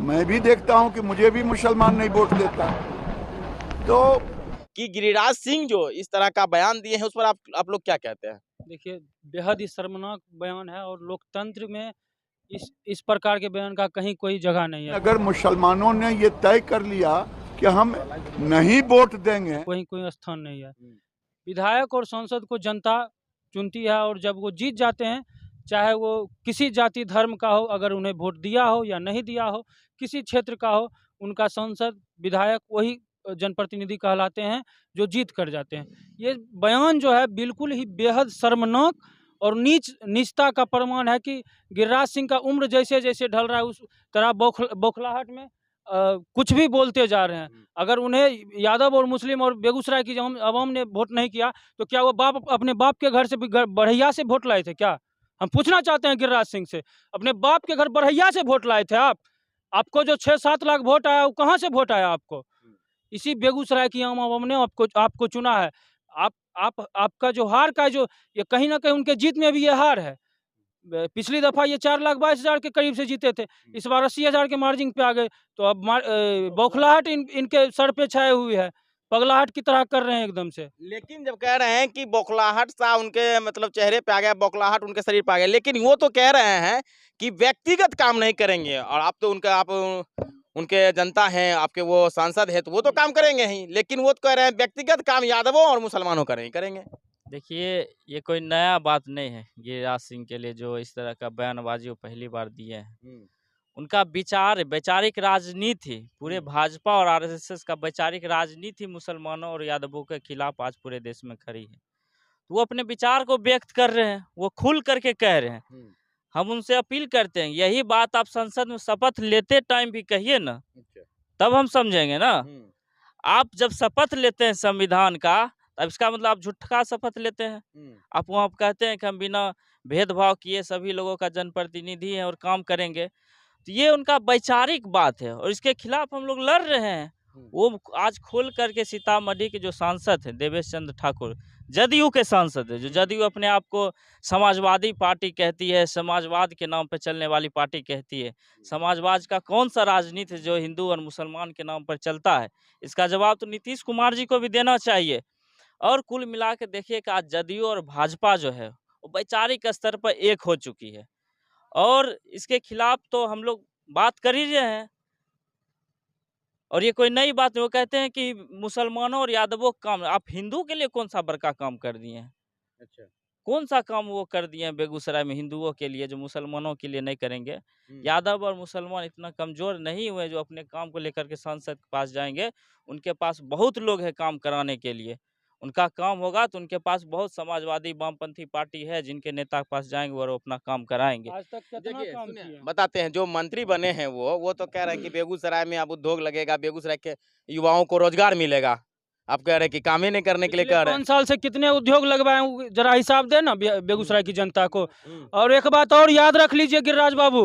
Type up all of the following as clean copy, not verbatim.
मैं भी देखता हूं कि मुझे भी मुसलमान नहीं वोट देता। तो कि गिरिराज सिंह जो इस तरह का बयान दिए हैं उस पर आप लोग क्या कहते हैं? देखिए, बेहद ही शर्मनाक बयान है और लोकतंत्र में इस प्रकार के बयान का कहीं कोई जगह नहीं है। अगर मुसलमानों ने ये तय कर लिया कि हम नहीं वोट देंगे, कोई स्थान नहीं है। विधायक और सांसद को जनता चुनती है और जब वो जीत जाते हैं, चाहे वो किसी जाति धर्म का हो, अगर उन्हें वोट दिया हो या नहीं दिया हो, किसी क्षेत्र का हो, उनका सांसद विधायक वही जनप्रतिनिधि कहलाते हैं जो जीत कर जाते हैं। ये बयान जो है बिल्कुल ही बेहद शर्मनाक और नीचता का प्रमाण है कि गिरिराज सिंह का उम्र जैसे जैसे ढल रहा है उस तरह बौखलाहट में कुछ भी बोलते जा रहे हैं। अगर उन्हें यादव और मुस्लिम और बेगूसराय की आवाम ने वोट नहीं किया तो क्या वो अपने बाप के घर से भी बढ़ैया से वोट लाए थे क्या? हम पूछना चाहते हैं गिरिराज सिंह से, अपने बाप के घर बढ़ैया से वोट लाए थे आप? आपको जो 6-7 लाख वोट आया वो कहाँ से वोट आया आपको? इसी बेगूसराय की आम आवाम ने आपको चुना है। आपका जो हार का जो ये कहीं न कहीं उनके जीत में भी ये हार है। पिछली दफ़ा ये 4,22,000 के करीब से जीते थे। इस बार 80,000 के मार्जिन पे आ गए। तो अब बौखलाहट इनके सर पे छाए हुई है। पगलाहट की तरह कर रहे हैं एकदम से। लेकिन जब कह रहे हैं कि बौखलाहट सा उनके मतलब चेहरे पे आ गया, बौखलाहट उनके शरीर पे आ गया, लेकिन वो तो कह रहे हैं कि व्यक्तिगत काम नहीं करेंगे और आप तो आप उनके जनता हैं, आपके वो सांसद हैं, तो वो तो काम करेंगे ही, लेकिन वो तो कह रहे हैं व्यक्तिगत काम यादवों और मुसलमानों करेंगे। देखिए, ये कोई नया बात नहीं है गिरिराज सिंह के लिए जो इस तरह का बयानबाजी वो पहली बार दिए हैं। उनका वैचारिक राजनीति पूरे भाजपा और आरएसएस का वैचारिक राजनीति मुसलमानों और यादवों के खिलाफ आज पूरे देश में खड़ी है। तो वो अपने विचार को व्यक्त कर रहे हैं, वो खुल करके कह रहे हैं। हम उनसे अपील करते हैं यही बात आप संसद में शपथ लेते टाइम भी कहिए ना, तब हम समझेंगे ना। आप जब शपथ लेते हैं संविधान का, तब इसका मतलब आप झूठा शपथ लेते हैं। आप वहाँ कहते हैं कि हम बिना भेदभाव किए सभी लोगों का जनप्रतिनिधि हैं और काम करेंगे। तो ये उनका वैचारिक बात है और इसके खिलाफ हम लोग लड़ रहे हैं। वो आज खोल करके सीतामढ़ी के जो सांसद हैं देवेश चंद्र ठाकुर, जदयू के सांसद है, जो जदयू अपने आप को समाजवादी पार्टी कहती है, समाजवाद के नाम पे चलने वाली पार्टी कहती है। समाजवाद का कौन सा राजनीति जो हिंदू और मुसलमान के नाम पर चलता है? इसका जवाब तो नीतीश कुमार जी को भी देना चाहिए। और कुल मिला के देखिए कि आज जदयू और भाजपा जो है वो वैचारिक स्तर पर एक हो चुकी है और इसके खिलाफ तो हम लोग बात कर ही रहे हैं। और ये कोई नई बात नहीं। वो कहते हैं कि मुसलमानों और यादवों का काम, आप हिंदू के लिए कौन सा बड़का काम कर दिए हैं? अच्छा, कौन सा काम वो कर दिए हैं बेगूसराय में हिंदुओं के लिए जो मुसलमानों के लिए नहीं करेंगे? यादव और मुसलमान इतना कमजोर नहीं हुए जो अपने काम को लेकर के सांसद के पास जाएंगे। उनके पास बहुत लोग हैं काम कराने के लिए। उनका काम होगा तो उनके पास बहुत समाजवादी वामपंथी पार्टी है जिनके नेता के पास जाएंगे और वो अपना काम कराएंगे। आज तक कितना देखिए काम सुनिए, किए? बताते हैं जो मंत्री बने हैं वो तो कह रहे हैं कि बेगूसराय में अब उद्योग लगेगा, बेगूसराय के युवाओं को रोजगार मिलेगा। आप कह रहे हैं कि काम ही नहीं करने के लिए पिछले कह रहे हैं। 5 साल से कितने उद्योग लगवाए जरा हिसाब दे ना बेगूसराय की जनता को। और एक बात और याद रख लीजिए गिरिराज बाबू,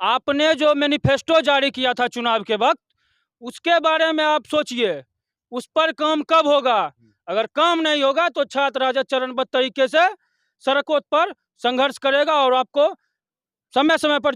आपने जो मैनिफेस्टो जारी किया था चुनाव के वक्त, उसके बारे में आप सोचिए, उस पर काम कब होगा? अगर काम नहीं होगा तो छात्र राजद चरणबद्ध तरीके से सड़कों पर संघर्ष करेगा और आपको समय समय पर